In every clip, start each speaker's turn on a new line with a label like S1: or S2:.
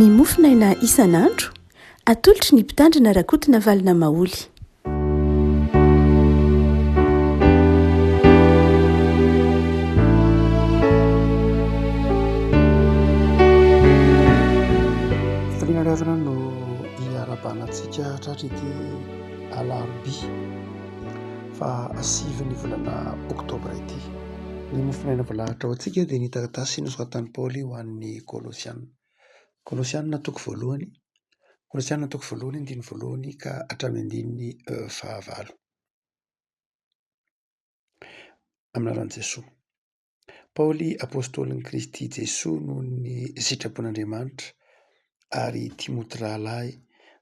S1: Ny Mofonaina isan'andro atolotry ny Mpitandrina RAKOTONAVALONA Maholy.
S2: Firianarevana no iarabanantsika hatratrity Alarobia fa 7 volana Oktobra ity. Ny Mofonaina voalahatra ao antsika dia ny taratasy nosoratan'i Paoly ho an'ny Kolosianina. Kolosianina toko voalohany, Kolosianina toko voalohany, andiny voalohany ka hatramin'ny andininy fahavalo. Amin'ny anaran'i Jesosy. Paoly apôstôlin'i Kristy Jesosy noho ny sitrapon'Andriamanitra ary Timoty rahalahy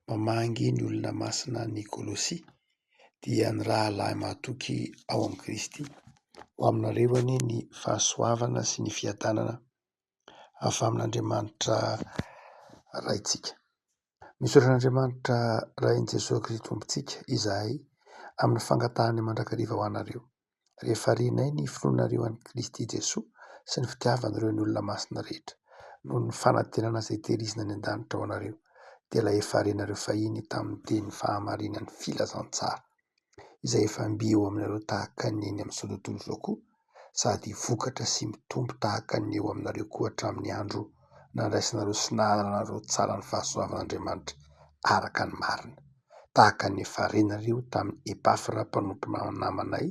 S2: mamangy ny olona masina ny Kolosia dia ny rahalahy mahatoky ao amin'ny Kristy ho aminareo ny fahasoavana sy ny fiadanana avy amin'Andriamanitra raintsika. Misaoran'Andriamanitra rain'i Jesosy Kristy tompontsika izahay amin'ny fangatahany mandrakariva ho anareo rehefa rinay ny finoanareo an'i Kristy Jesosy sy ny fitiavan'ireo ny olona masina rehetra noho ny fanantenana izay tehirizina any an-danitra ho anareo dia ilay efa renareo fahiny tamin'ny teny fahamarinan'ny filazantsara izay efa mbio aminareo tahaka ny eny amin'izao tontolo izao koa sady vokatra sy mitombo tahaka ny eo aminareo koa hatramin'ny andro nandraisinareo sy naharanareo tsara ny fahasoavan'Andriamanitra araka ny marina tahaka ny efa renareo tamin'ny Epafra mpanompo namanay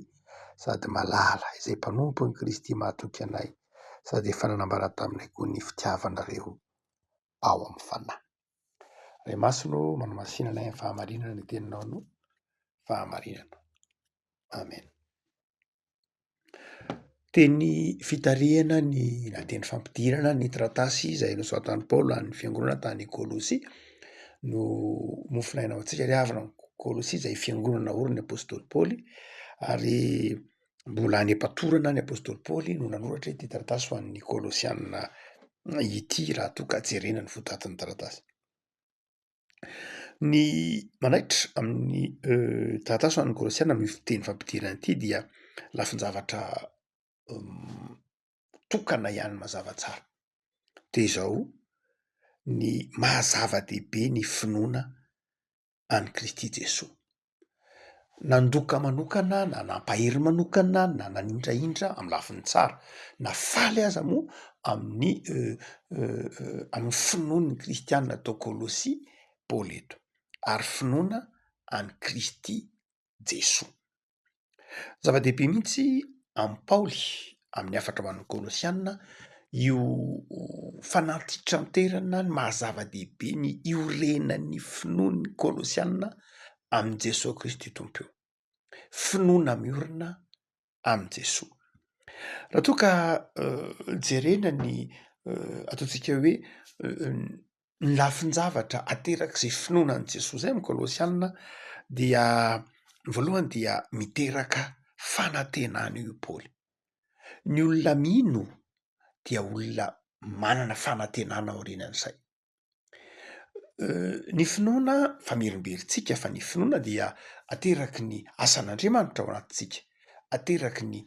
S2: sady malala izay mpanompo ny Kristy mahatoky anay sady efa nanambara taminay koa ny fitiavanareo ao amin'ny fanahy. Ray masino manamasinana ny fahamarinana ny teninao no fahamarinana. Amen. Teny fitarihana ny teny fampidirana ny taratasy izay nosoratan'i Paoly any fiangonana tany Kolosia no Mofonaina ao antsika ry havana Kolosia izay fiangonana oriny apôstôly Paoly ary mbola any ampatorana ny apôstôly Paoly no nanoratra ity taratasy ho an'ny Kolosianina ity raha toa ka jerena ny votoatin'ny taratasy. Ny manaitra amin'ny taratasy ho an'ny Kolosianina amin'ny teny fampidirana ity dia lafin-javatra tokana ihany mazava tsara. Dia izao ny mahazava-dehibe ny finoana an'i Kristy Jesosy. Nandoka manokana, na nampahery manokana, na nanindraindra amin'ny lafiny tsara, na faly aza moa amin'ny finoan'ny kristianina tao Kolosia Paoly eto, ary finoana an'i Kristy Jesosy. Zava-dehibe mihitsy amin'ny Paoly amin'ny afatra ho an'ny Kolosianina io fanatitranterana ny mahazava-dehibe ny iorenan'ny finoan'ny Kolosianina amin'ny Jesosy Kristy tompo eo. Finoana miorina amin'ny Jesosy. Raha toa ka jerena ny ataontsika hoe ny lafin-javatra aterak'izay finoana an'i Jesosy zay amin'ny Kolosianina dia voalohany dia miteraka fanantenana io Paoly. Ny olona mino dia olona manana fanantenana aorianan'izay. Ny finoana fa mierimberitsika fa ny finoana dia ateraky ny asan'Andriamanitra ao anatintsika, ateraky ny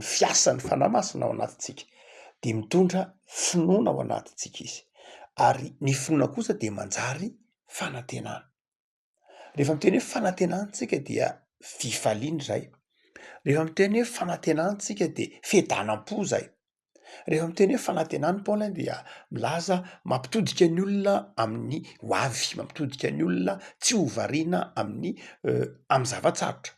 S2: fiasan'ny fanahy masina ao anatintsika dia mitondra finoana ao anatintsika izy ary ny finoana kosa dia manjary fanantenana. Rehefa miteny hoe fanantenantsika dia fifaliana izay. Rehefa miteny hoe fanantenantsika dia fiadanam-po izay. Rehefa miteny hoe fanantenana Paoly dia milaza mampitodika ny olona amin'ny ho avy, mampitodika ny olona tsy ho variana amin'ny zavatsarotra.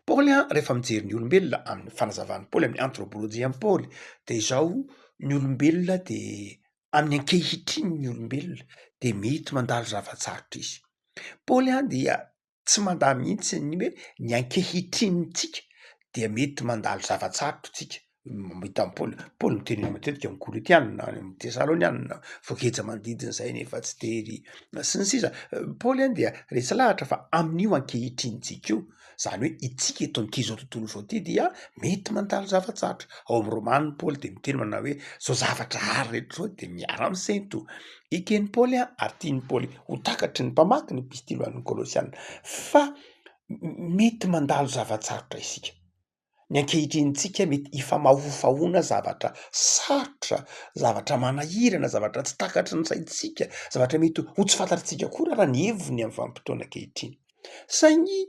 S2: Paoly rehefa mijery ny olombelona amin'ny fanazavan'ny Paoly amin'ny antropôlôjian'i Paoly dia izao ny olombelona dia amin'ny ankehitriny ny olombelona dia mety mandalo zavatsarotra izy. Paoly dia tsy mandà mihitsy ny hoe ny ankehitrinintsika dia mety mandalo zavatsarotra tsika. Mahita Paoly miteny matetika amin'ny Koritianina, amin'ny Tesalonianina, voageja manodidina izay nefa tsy tery sy ny sisa. Paoly dia resy lahatra fa amin'io ankehitrinintsika io, izany hoe itsika eto an'ity tontolo izao ity dia mety mandalo zavatsarotra. Ao amin'ny Romanina Paoly dia miteny manao hoe zao zavatra ary rehetra zao dia miara-misento. Ekeny Paoly ary tiany Paoly ho takatry ny mpamaky ny epistily ho an'ny Kolosianina fa mety mandalo zavatsarotra isika. Ny ankehitrintsika mety ifamahofahoana zavatra sarotra, zavatra manahirana, zavatra tsy takatry ny saintsika, zavatra mety ho tsy fantatritsika koa raha ny heviny amin'ny vanim-potoana ankehitriny. Saingy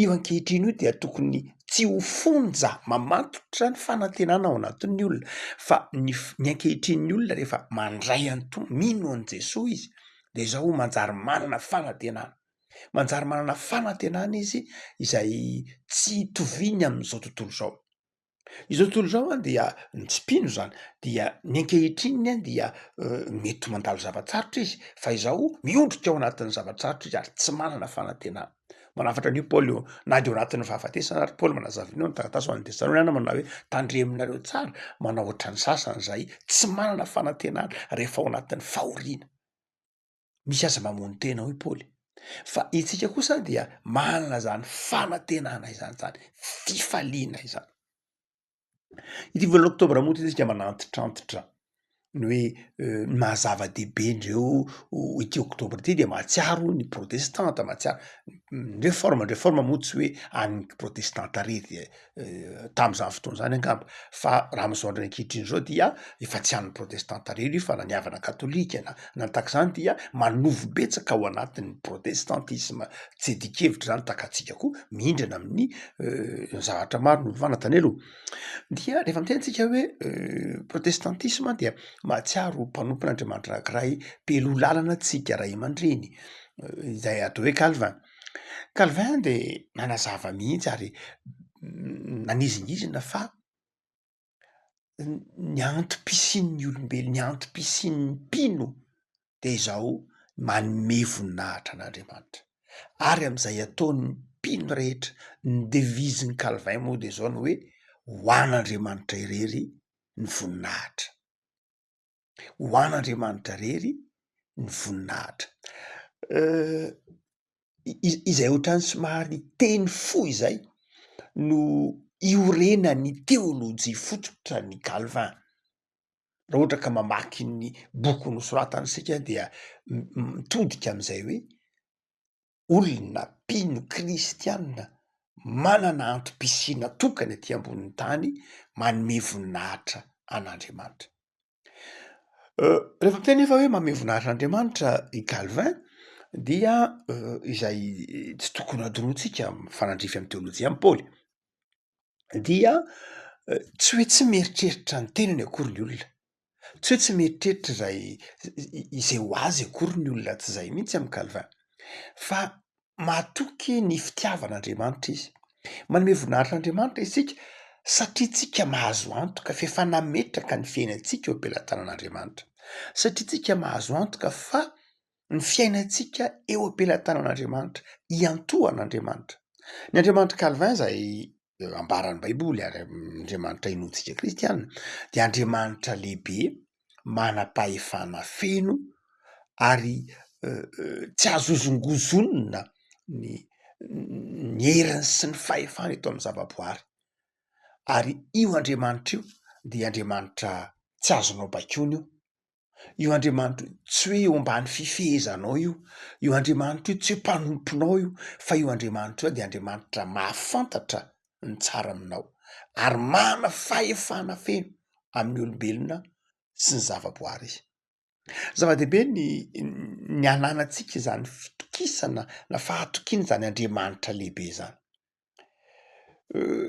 S2: io ankehitriny io dia tokony tsy ho fonja mamatotra ny fanantenana ao anatin'ny olona, fa ny ankehitrinin'ny olona rehefa mandray mino an' Jesosy izy de zao manjary manana fanantenana. Manjary manana fanantenana izy izay tsy toviny amin'izao tontolo zao. Izao tontolo zao dia ny tsipino zany dia ny ankehitrininy dia mety mandalo zavatsarotra izy fa izao miondrika ao anatin'ny zavatsarotra izy ary tsy manana fanantenana. Manafatra an'io Paoly na de ao anatin'ny fahafatesana ary Paoly manazava an'io ny taratasy ho an'ny Tesaloniana manao hoe tandreminareo tsara manao ohatran'ny sasany zay tsy manana fanantenana rehefa ao anatin'ny fahoriana. Misy aza mamono tena hoy Paoly. Fa itsika kosa dia manana zany fanantenana izany fifaliana izany. Ity volana Oktobra moa tsika manantitrantitra ny hoe mahazava-dehibe indreo ity Oktobra ity de mahatsiaro ny protestanta, mahatsiaro réforme moa tsy hoe any protestanta rery tam'izany fotoana zany angamba, fa raha am'izao andro ankehitriny zao dia efa tsy an'ny protestanta rery io fa naniavana katolika na tahak'izany dia manovo betsaka ao anatin'ny protestantisme. Tsy dikevitra zany takatsika koa mihindrana amin'ny zavatra maro novana tany aloha. Dia rehefa miteny antsika hoe protestantisme dia mahatsiaro mpanompon'Andriamanitra anankiray mpelo lalana antsika ray aman-dreny izay atao hoe Calvin. Calvin de nanazava mihitsy ary nanizingizina fa ny antom-pisian'ny olombelo, ny antom-pisian'ny mpino de izao manome voninahitra an'Andriamanitra. Ary am'izay ataon'ny mpino rehetra ny devizin'ny Calvin moa de zao ny hoe ho an'Andriamanitra irery ny voninahitra. Ho an'Andriamanitra rery ny voninahitra. Izay ohatrany somary teny fo izay no iorenany teolojia fototra ny Calvin. Raha ohatra ka mamaky ny boky nosoratany sika dia mitodika am'izay hoe olona mpino kristianina manana antom-pisiana tokany aty ambonin'ny tany manome voninahitra an'Andriamanitra. Rehefa miteny nefa hoe manome voninahitra an'Andriamanitra i Calvin dia izay tsy tokony adoroantsika fanandrify amin'ny teolojia amin'ny Paoly dia tsy hoe tsy mieritreritra ny tenany akory ny olona, tsy hoe tsy mieritreritra izay ho azy akory ny olona tsy zay mihitsy amin'ny Calvin, fa matoky ny fitiavan'Andriamanitra izy. Manome voninahitra an'Andriamanitra isika satria tsika mahazo antoka fa efa nametraka ny fiainantsika eo am-pelatanan'Andriamanitra. Satria tsika mahazo antoka fa ny fiainantsika eo am-pelatanan'Andriamanitra iantohan'Andriamanitra. Ny Andriamanitra Calvin zay ambaran'ny Baiboly ary Andriamanitra inoantsika kristianina dia Andriamanitra lehibe, manam-pahefana feno ary tsy azo ozongozonina ny heriny sy ny fahefana eto amin'ny zavaboary. Ary io Andriamanitra io dia Andriamanitra tsy azonao baikona io. Io Andriamanitra tsy hoe eo ambany fifehezanao io. Io Andriamanitra io tsy hoe mpanomponao io, fa io Andriamanitra io dia Andriamanitra mahafantatra ny tsara aminao ary mana fahefana feno amin'ny olombelona sy ny zavaboary izy. Zava-dehibe ny ananantsika zany fitokisana na fahatokiana zany Andriamanitra lehibe zany.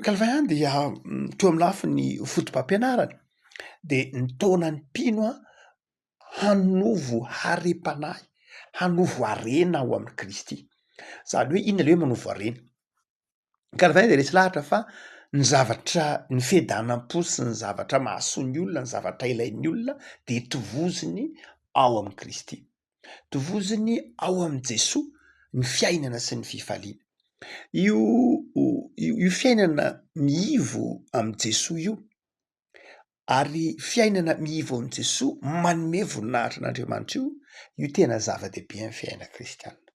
S2: Calvin dia toa amin'ny lafiny fotom-pampianarana de ny taonany mpino hanovo harem-panahy, hanovo harena ao amin'ny Kristy. Zany hoe inona le hoe manovo harena? Calvin de resy lahatra fa ny zavatra ny fiadanam-po sy ny zavatra mahasoa ny olona, ny zavatra ilain'ny olona de tovoziny ao amin'ny Kristy. Tovoziny ao amin'ny Jesosy ny fiainana sy ny fifaliana. Io fiainana miivo amin'ny Jesosy io ary fiainana miivo amin'ny Jesosy manome voninahitra an'Andriamanitra io tena zava-dehibe amin'ny fiainana kristianina.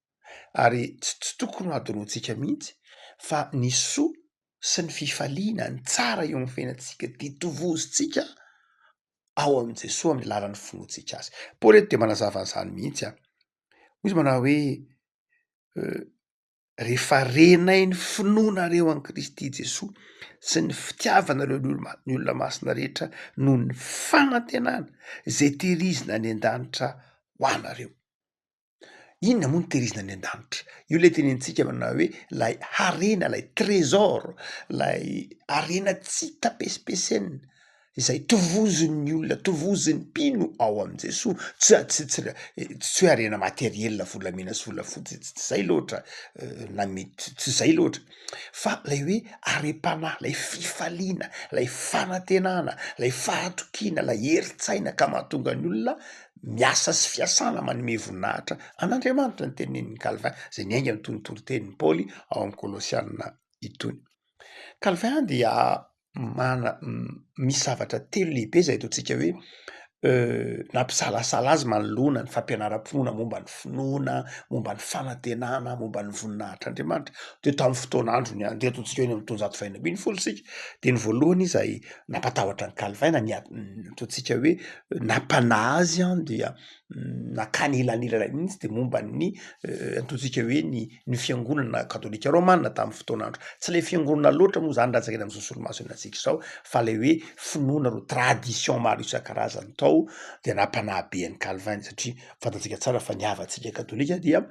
S2: Ary tsy tokony adoroantsika mihitsy fa ny soa sy ny fifaliana, ny tsara eo amin'ny fiainantsika de tovozitsika ao amin'ny Jesosy amin'ny alalan'ny finoantsika azy. Paoly eto de manazava an'izany mihitsy. Izy manao hoe rehefa renay ny finoanareo an Kristy Jesosy sy ny fitiavanareo ny olona masina rehetra no ny fanantenana zay tehirizina any an-danitra ho anareo. Inona moa ny tehirizina any an-danitra? Io le tenentsika manao hoe lay harena, lay trésor, lay harena tsy tapesipesena izay tovozon'ny olona, tovozon'ny mpino ao am' Jesosy, tsy hoe harena materiel volamena sy volafotsy, tsy zay loatra, na mety tsy zay loatra, fa lay hoe are-panahy, lay fifaliana, lay fanantenana, lay fahatokiana, lay heritsaina ka mahatonga ny olona miasa sy fiasana manome voninahitra an'Andriamanitra ny tenenin'ny Calvin, zay niainga amin'ny tonotonon-tenin'ny Paoly ao amin'ny Kolosianina itony. Calvin dia misy zavatra telo lehibe zay ataontsika hoe nampisalasala azy manoloana ny fampianaram-pona momba ny finoana, momba ny fanantenana, momba ny voninahitr'Andriamanitra. De tamin'ny fotoan'andro ny de ataontsika hoe tonjato faina ambin'ny folo sika. De ny voalohany izay nampatahotra ny Calvin ataontsika hoe nampanahy azy dia nakany elanelana mihitsy de momba ny ataontsika hoe ny fiangonana katolika romana tamin'ny fotoan'andro. Tsy le fiangonana loatra moa zany raha zakaina amin'ny sosolomaso antsika zao, fa le hoe finoana ro tradition maro isan-karazany tao de nampanahy be an'ny Calvin satria fantatsika tsara fa niavatsika katolika dia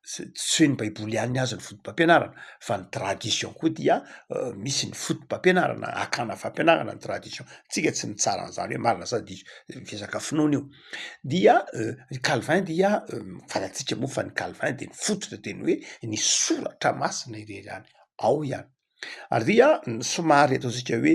S2: tsy hoe ny baiboly ihany azy ny fotom-pampianarana, fa ny tradition koa dia misy ny fotom-pampianarana, akana fampianarana ny tradition. Tsika tsy mitsara an'zany hoe marina sa diso, fisaka finoana io. Dia Calvin dia fantatsika moa fa ny Calvin de ny fototra teny hoe ny soratra masina ireny ao ihany. Ary somary ataontsika hoe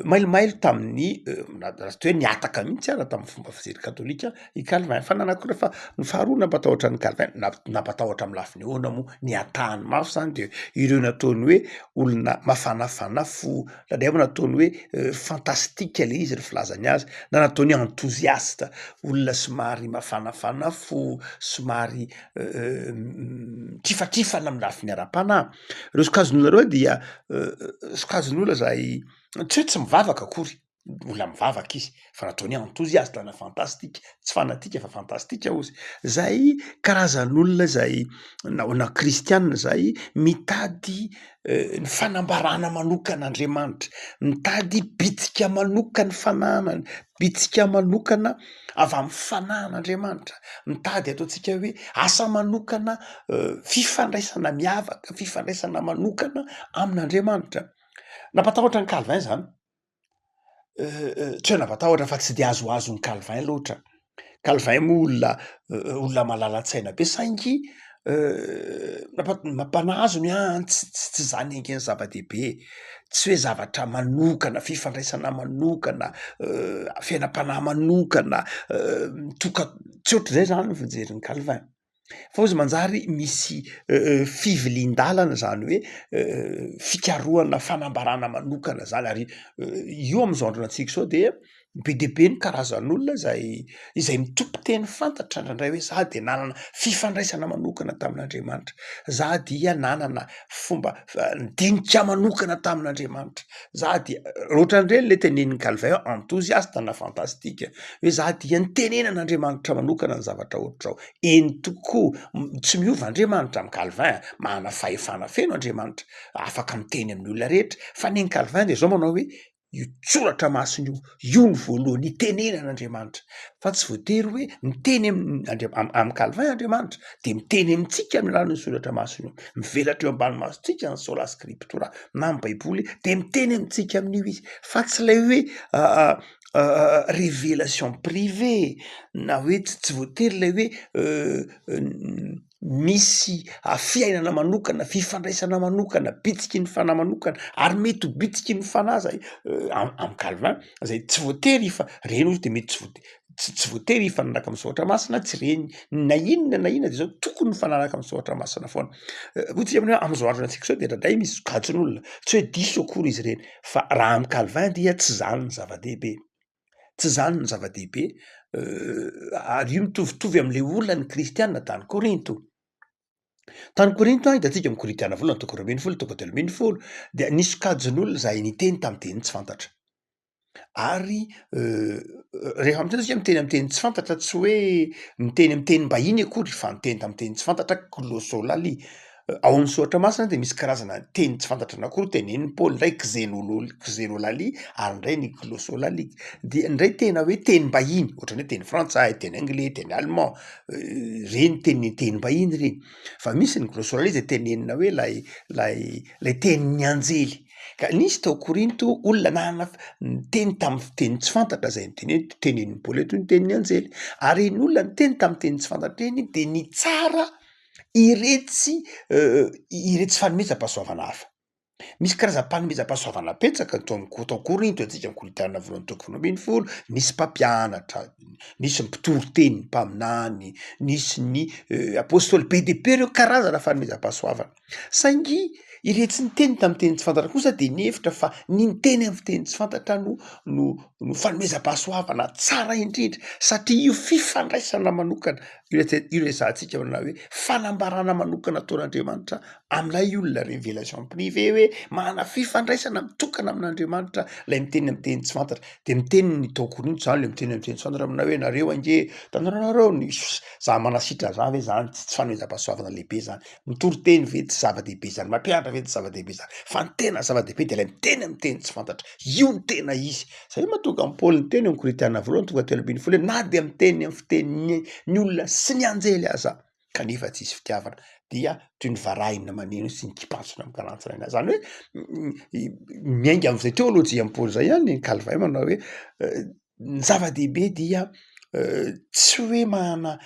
S2: mailomailo tamin'ny raha hoe niataka mihitsy ara tamin'ny fomba fijery katolika i Calvin, fa nanakora fa ny faharoa nampatahotra ny Calvin, nampatahotra amin'ny lafiny ahoana moa niatahany mafy zany de ireo nataony hoe olona mafanafana fo, lademo nataony hoe fantastika le izy ry filazany azy, na nataony enthousiaste, olona somary mafanafana fo, somary trifatrifana amin'ny lafiny ara-panahy. Reo sokajin'olona reo dia sokajin'olona zay tsy hoe tsy mivavaka akory, olona mivavaka izy, fa nataony enthousiaste na fantastika, tsy fanatika fa fantastika ozy. Zay karazan'olona zay na kristianina zay mitady ny fanambarana manokana Andriamanitra, mitady bitsika manokany fananany, bitsika manokana avy amin'ny fanan'Andriamanitra, mitady ataontsika hoe asa manokana, fifandraisana miavaka, fifandraisana manokana amin'Andriamanitra. Nampatahotra ny Calvin zany, tsy hoe nampatahotra fa tsy de azoazo ny Calvin loatra. Calvin moa olona malala-tsaina be saingy mampanazony tsy zany engeny zava-dehibe, tsy hoe zavatra manokana, fifandraisana manokana, fiainam-panahy manokana, tsy ohatr'izay zany ny fijeriny Calvin. Fa ozy manjary misy fivilian-dalana zany hoe fikarohana fanambarana manokana zany, ary io am'izao andro antsika zao de be de be ny karazan'olona izay mitompo teny fantatra ndraindray hoe za de nanana fifandraisana manokana tamin'Andriamanitra, za dia nanana fomba dinika manokana tamin'Andriamanitra, za dia ohatran'ireny le tenenin'ny Calvin enthousiaste na fantastika, hoe za dia nitenenan'Andriamanitra manokana ny zavatra ohatrao. Eny tokoa, tsy miova Andriamanitra amin'ny Calvin, manana fahefana feno Andriamanitra, afaka miteny amin'ny olona rehetra, fa ny Calvin de zao manao hoe io soratra masina io ny voalohany itenenan'Andriamanitra, fa tsy voatery hoe miteny amin'ny Calvin Andriamanitra de miteny amintsika amin'ny alalan'ny soratra masina io, mivelatra eo ambany masontsika ny sola scriptura na amin'ny baiboly de miteny amintsika amin'io izy, fa tsy lay hoe révélation privée, na hoe tsy voatery lay hoe misy fiainana manokana, fifandraisana manokana, bitsiky ny fanahy manokana, ary mety ho bitsiky ny fanahy zay amin'ny Calvin zay tsy voatery reny ozy de mety tsy voatery hifanaraka amin'ny soratra masina, tsy reny na inona de zao tokony mifanaraka amin'ny soratra masina foana. Ohatsika amin'io am'izao andro antsika zao de ndraindray misy sokajin'olona, tsy hoe diso akory izy reny, fa raha amin'ny Calvin dia tsy zany ny zava-dehibe, tsy zany ny zava-dehibe, ary io mitovitovy am'le olona ny kristianina tany Korinto. Tany Korinto hitantsika amin'ny Korintiana voalohany toko 2 toko 3 de nisy sokajin'olona zay niteny tamin'ny teny tsy fantatra. Ary rehefa am'teny miteny amin'ny teny tsy fantatra, tsy hoe miteny amin'ny teny mbahiny akory, fa miteny tamin'ny teny tsy fantatra, glossolalie, ao amin'ny soratra masina de misy karazana teny tsy fantatra anakoro tenenin'ny Paoly, ndray xénolalie ary ndray ny glossolalie. De ndray tena hoe teny mbahiny, ohatrany hoe teny frantsay, teny anglais, teny allemand, reny teny mbahiny reny. Fa misy ny glossolalie zay tenenina hoe lay tenin'ny anjely. Ka nisy tao Korinto olona nanana teny tamin'ny teny tsy fantatra zay tenenin'ny Paoly eto ny tenin'ny anjely. Ary ny olona ny teny tamin'ny teny tsy fantatra eny de ny tsara iretsy fanomezam-pahasoavana hafa. Misy karazam-panomezam-pahasoavana petsaka tao Korinto atsika ny Korintianina voalohany toko 12, nisy mpampianatra, nisy mpitoroteny, mpaminany, nisy ny apôstôly be de be reo karazana fanomezam-pahasoavana. Saingy iretsy ny teny tamin'ny teny tsy fantatra kosa de nihevitra fa ny teny amin'ny teny tsy fantatra no fanomezam-pahasoavana tsara indrindra, satria io fifandraisana manokana io resantsika na hoe fanambarana manokana ataon'Andriamanitra am'lay olona révélation privé hoe manana fifandraisana mitokana amin'Andriamanitra lay miteny amin'ny teny tsy fantatra. De miteny ny tao Korinto zany le miteny amin'ny teny tsy fantatra amina hoe nareo ange tantaranareo ny za manasitra zany hoe zany tsy fanomezam-pahasoavana lehibe zany, mitoroteny ve tsy zava-dehibe zany, mampianatra ve tsy zava-dehibe zany, fa ny tena zava-dehibe de lay miteny amin'ny teny tsy fantatra, io ny tena izy. Zay mahatonga ny Paoly ny teny amin'ny Korintianina voalohany tonga 3:20 na de amin'ny teny amin'ny fiteny ny olona sy ny anjely aza kanefa tsisy fitiavana, dia toy ny varahina maneno sy ny kipatsona am'kalantsana. Zany hoe miainga am'izay teolojia amin'ny Paoly zay ihany ny Calvin manao hoe ny zava-dehibe dia tsy hoe manana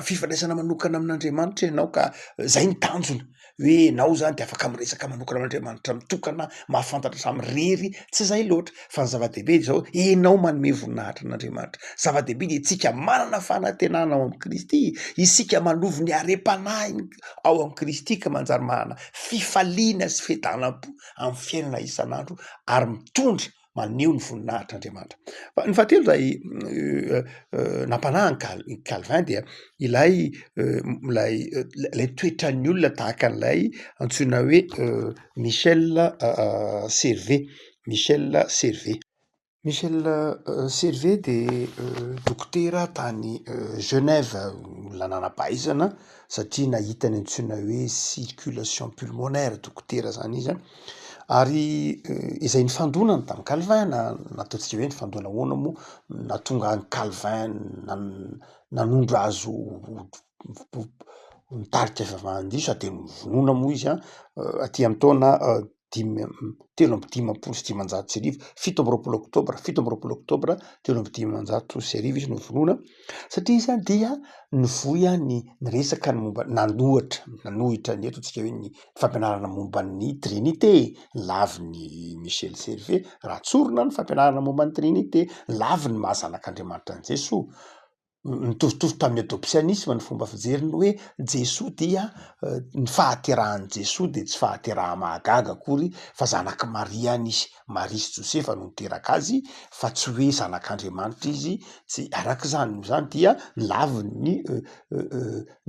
S2: fifandraisana manokana amin'Andriamanitra ianao ka zay ny tanjona hoe nao zany de afaka miresaka manokana amin'Andriamanitra mitokana mahafantatra samyrery, tsy zay loatra. Fa ny zava-dehibe zao enao manome voninahitra n'Andriamanitra. Zava-dehibe de isika manana fanantenana ao amin'ny Kristy, isika manovo ny are-panahy ao amin'ny Kristy ka manjary manana fifaliana sy fiadanam-po amin'ny fiainana isan'andro ary mitondra maneho ny voninahitr'Andriamanitra. Fa ny fahatelo zay nampanahy Calvin dia ilay toetran'ny olona tahaka an'lay antsoina hoe Michel Servet. Michel Servet de dokotera tany Genève, olona nanam-pahaizana satria nahita ny antsoina hoe circulation pulmonaire, dokotera zany izy. Ary izay ny fandonany tamin'ny Calvin nataontsika hoe ny fandona ahoana moa nahatonga ny Calvin nanondro azo nitarika fiavahana sady novonoina moa izy aty amin'ny taona 3:5 Oktobra 3:5 izy novonoina, satria izy dia nivoya ny resaka ny momba nanohitra ny eto tsika hoe ny fampianarana momba ny Trinité, laviny Michel Servet, ratsorina ny fampianarana momba ny Trinité, laviny mahazanak'Andriamanitra ny Jesoa. Mitovitovy tamin'ny adoptionnisme ny fomba fijeriny hoe Jesoa dia ny fahaterahan'i Jesoa de tsy fahateraha-mahagaga akory fa zanaky Mariany izy, Maria sy Josefa no niteraka azy fa tsy hoe zanak'Andriamanitra izy, tsy arak'izany dia laviny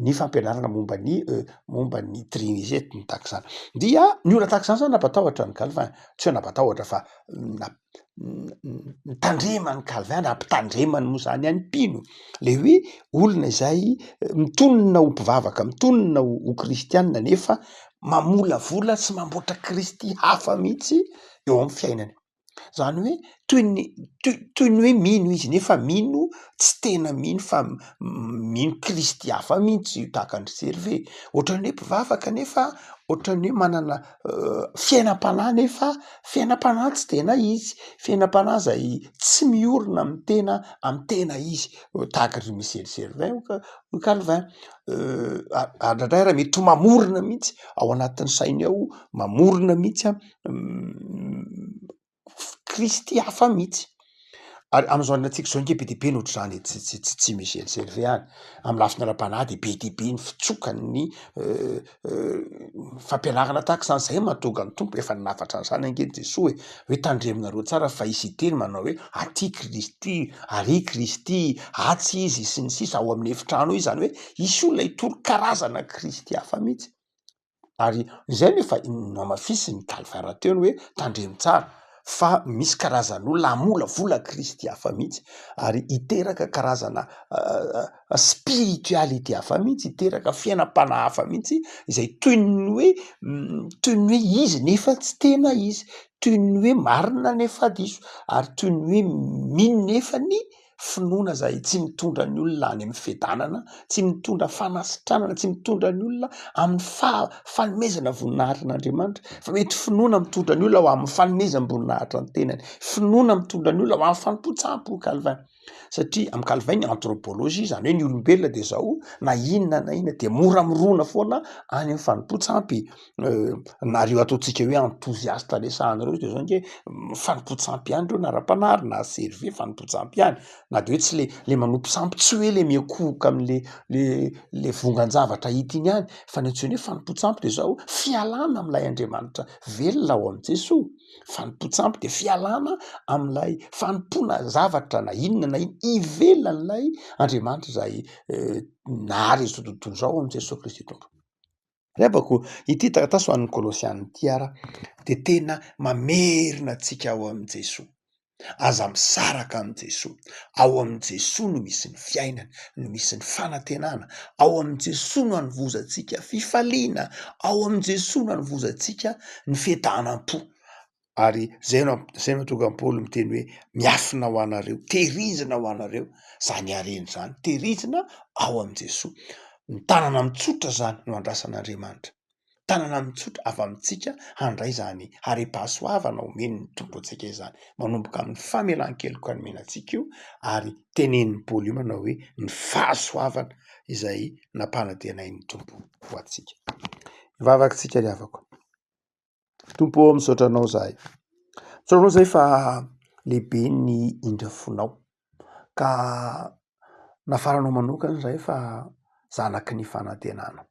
S2: ny fampianarana momba ny Trinité ny tahak'izany. Dia ny olona tahak'izany zany nampatahotra ny Calvin, tsy hoe nampatahotra fa nitandremany Calvin, nampitandremany moa zany any mpino le hoe olona izay mitonona ho mpivavaka, mitonona ho kristianina nefa mamolavola sy mamboatra Kristy hafa mihitsy eo amin'ny fiainany. Zany hoe toy ny hoe mino izy nefa mino tsy tena mino fa mino Kristy hafa mihitsy tahaka ny Servet. Ohatrany hoe mpivavaka nefa ohatrany hoe manana fiainam-panahy nefa fiainam-panahy tsy tena izy, fiainam-panahy zay tsy miorina amin'ny tena izy, tahaka ry Michel Servet o Calvin. Andradray raha mety ho mamorona mihitsy ao anatin'ny sainy ao, mamorona mihitsy Kristy hafa mihitsy. Ary am'izao antsika zao nge be de be nohatra zany tsy Michel Servet any, amin'ny lafiny ara-panahy de be de be ny fitsokany ny fampianarana tahak'izany. Zay mahatonga ny tompo efa nafatra an'izany ange Jesoa hoe tandreminareo tsara fa isy iteny manao hoe aty Kristy, ary Kristy, atsy izy sy ny sisa ao amin'ny efitrano izy, zany hoe isy olona hitory karazana Kristy hafa mihitsy. Ary zay nefa namafisy ny Calvin rahateo hoe tandremo tsara fa misy karazan'olona amola vola Kristy hafa mihitsy ary hiteraka karazana spiritualité hafa mihitsy, hiteraka fiainam-panahy hafa mihitsy izay toy ny hoe izy nefa tsy tena izy, toy ny hoe marina nefa diso, ary toy ny hoe mino nefa ny finoana izay tsy mitondra ny olona any amin'ny fiadanana, tsy mitondra fanasitranana, tsy mitondra ny olona amin'ny fanomezana voninahirin'Andriamanitra, fa mety finoana mitondra ny olona ho amin'ny fanomezam-boninahitra ny tenany, finoana mitondra ny olona ho amin'ny fanompotsam-po Calvin. Satria amin'ny Calvin ny anthropologie zany hoe ny olombelona de zao na inona de mora mirona foana any amin'ny fanompotsam-py. Nareo ataontsika hoe enthousiaste resahana reo de zany hoe fanompotsam-py ihany reo nara-panary na serve fanompotsam-py ihany, na de hoe tsy le manompo sampy, tsy hoe le miakohoka am'le vongan-javatra hita iny ihany, fa ny antsoina hoe fanompotsam-py de zao fialana am'ilay Andriamanitra velona ao am' Jesosy. Fanompotsam-py de fialana am'ilay fanompona zavatra na inona ivelona an'ilay Andriamanitra izay nahary izao tontolo zao am' Jesosy Kristy tompoko. Rebako ity taratasy ho an'ny Kolosianina ity ara de tena mamerina antsika ao am' Jesosy. Aza misaraka am' Jesosy. Ao am' Jesosy no misy ny fiainana, no misy ny fanantenana. Ao am' Jesosy no hanovozantsika fifaliana. Ao am' Jesosy no hanovozantsika ny fiadanam-po. Ary zay mahatonga Paoly miteny hoe miafina ho anareo, tehirizina ho anareo zany hareny zany, tehirizina ao am' Jesosy. Ny tanana mitsotra zany no andrasan'Andriamanitra. Tanana mitsotra avy amintsika handray zany are-pahasoavana omeny ny tompo antsika izany, manomboka amin'ny famelan-keloka nomenantsika io, ary tenenin'ny Paoly io manao hoe ny fahasoavana izay nampanatenay ny tompo ho antsika. Vavakantsika ry havako. Tompo misaotra anao zahay. Misaotra anao zay fa lehibe ny indrafonao ka nafaranao manokana zahay fa zanaky ny fanantenana,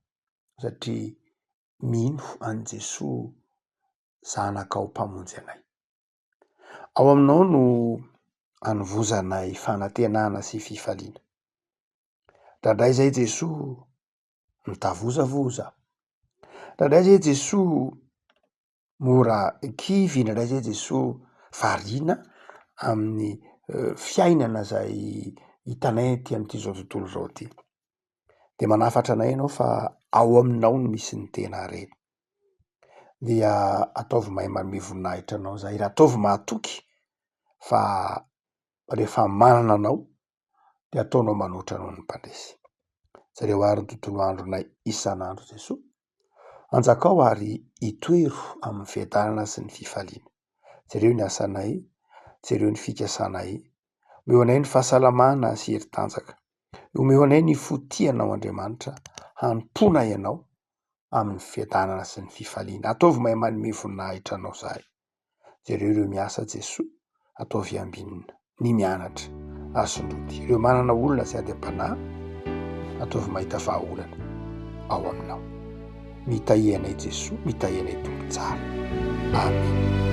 S2: satria mino an' Jesosy zanakao mpamonjy anay. Ao aminao no hanovozanay fanantenana sy fifaliana. Ndradray zay Jesosy mitavozavoza. Ndradray zay Jesosy mora kivy, ndradray zay Jesosy variana amin'ny fiainana izay hitanay aty amin'ity zao tontolo zao ty. De manafatra anay ianao fa ao aminao no misy ny tena reny. Dia ataovy mahay manome voninahitra anao zahay, ataovy mahatoky fa rehefa manana anao de ataonao manoatra noho ny mpandresy. Zareo ary ny tontolo andronay isan'andro Jesosy. Anjakao ary hitoero amin'ny fiadanana sy ny fifaliana. Jereo ny asanay, jereo ny fikasanay, omeo anay ny fahasalamana sy heri-tanjaka. Omeo anay ny fotianao Andriamanitra, hampona ianao amin'ny fiadanana sy ny fifaliana. Ataovy mahay manome voninahitra anao zahay. Jereo ireo miasa Jesosy, ataovy ambinina, ny mianatra, asondroty. Ireo manana olona sy ady am-panahy, ataovy mahita vahaolana ao aminao. Mitahianay Jesosy, mitahianay tompo tsara. Amen.